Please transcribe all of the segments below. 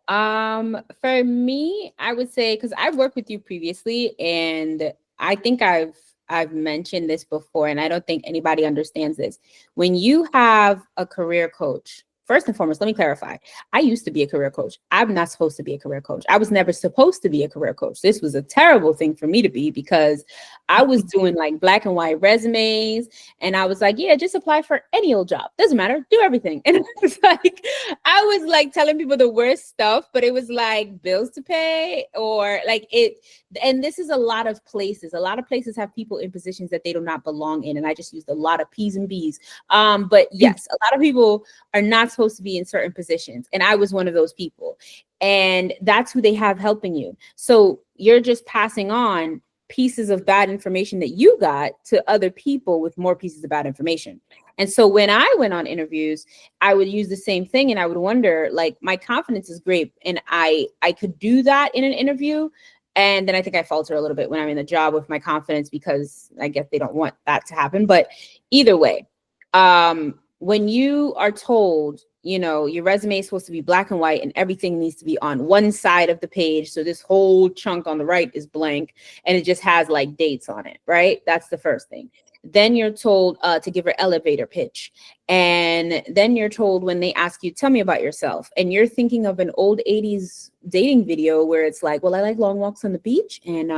For me, I would say, because I've worked with you previously, and I think I've mentioned this before, and I don't think anybody understands this. When you have a career coach, first and foremost, let me clarify. I used to be a career coach. I'm not supposed to be a career coach. I was never supposed to be a career coach. This was a terrible thing for me to be because I was doing like black and white resumes, and I was like, yeah, just apply for any old job. Doesn't matter. Do everything. And it was like, I was like telling people the worst stuff, but it was like bills to pay or like it. And this is a lot of places. A lot of places have people in positions that they do not belong in. And I just used a lot of P's and B's. But yes, a lot of people are not supposed to be in certain positions. And I was one of those people. And that's who they have helping you. So you're just passing on pieces of bad information that you got to other people with more pieces of bad information. And so when I went on interviews, I would use the same thing and I would wonder, like, my confidence is great and I could do that in an interview. And then I think I falter a little bit when I'm in the job with my confidence because I guess they don't want that to happen. But either way, when you are told, you know, your resume is supposed to be black and white and everything needs to be on one side of the page. So this whole chunk on the right is blank and it just has like dates on it, right? That's the first thing. Then you're told to give an elevator pitch. And then you're told when they ask you, tell me about yourself. And you're thinking of an old 80s dating video where it's like, well, I like long walks on the beach and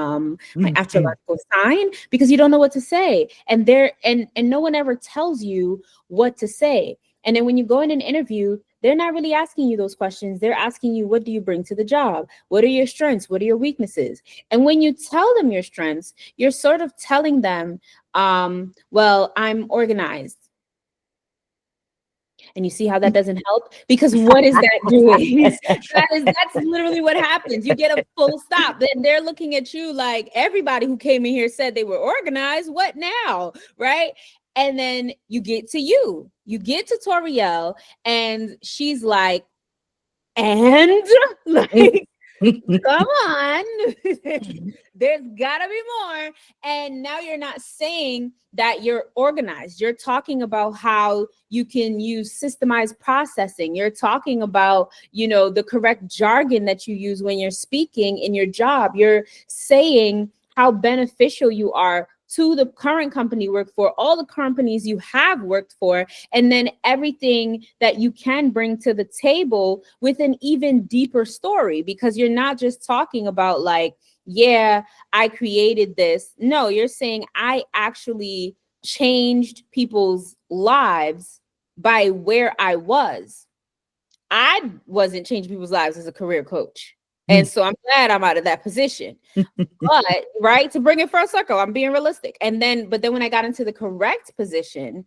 my astrological sign, because you don't know what to say. And no one ever tells you what to say. And then when you go in an interview, they're not really asking you those questions. They're asking you, what do you bring to the job? What are your strengths? What are your weaknesses? And when you tell them your strengths, you're sort of telling them, well, I'm organized. And you see how that doesn't help? Because what is that doing? That's literally what happens. You get a full stop. Then they're looking at you like everybody who came in here said they were organized. What now? Right? And then you get to you get to Toriel, and she's like, and like, come on. There's gotta be more. And now you're not saying that you're organized. You're talking about how you can use systemized processing. You're talking about, you know, the correct jargon that you use when you're speaking in your job. You're saying how beneficial you are to the current company you work for, all the companies you have worked for, and then everything that you can bring to the table with an even deeper story, because you're not just talking about like, yeah, I created this. No, you're saying I actually changed people's lives by where I was. I wasn't changing people's lives as a career coach. And so I'm glad I'm out of that position. But right, to bring it full circle, I'm being realistic. But then when I got into the correct position,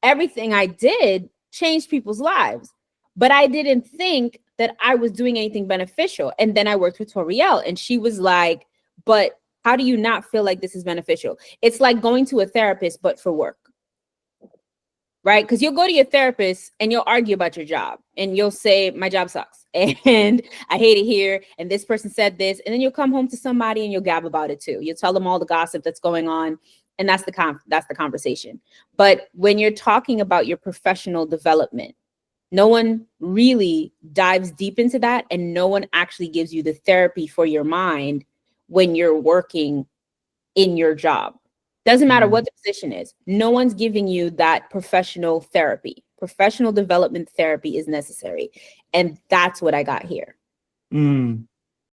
everything I did changed people's lives. But I didn't think that I was doing anything beneficial. And then I worked with Toriel, and she was like, but how do you not feel like this is beneficial? It's like going to a therapist, but for work. Right? Because you'll go to your therapist and you'll argue about your job and you'll say, my job sucks and I hate it here. And this person said this. And then you'll come home to somebody and you'll gab about it too. You'll tell them all the gossip that's going on. And that's the conversation. But when you're talking about your professional development, no one really dives deep into that. And no one actually gives you the therapy for your mind when you're working in your job. Doesn't matter what the position is. No one's giving you that professional therapy. Professional development therapy is necessary. And that's what I got here.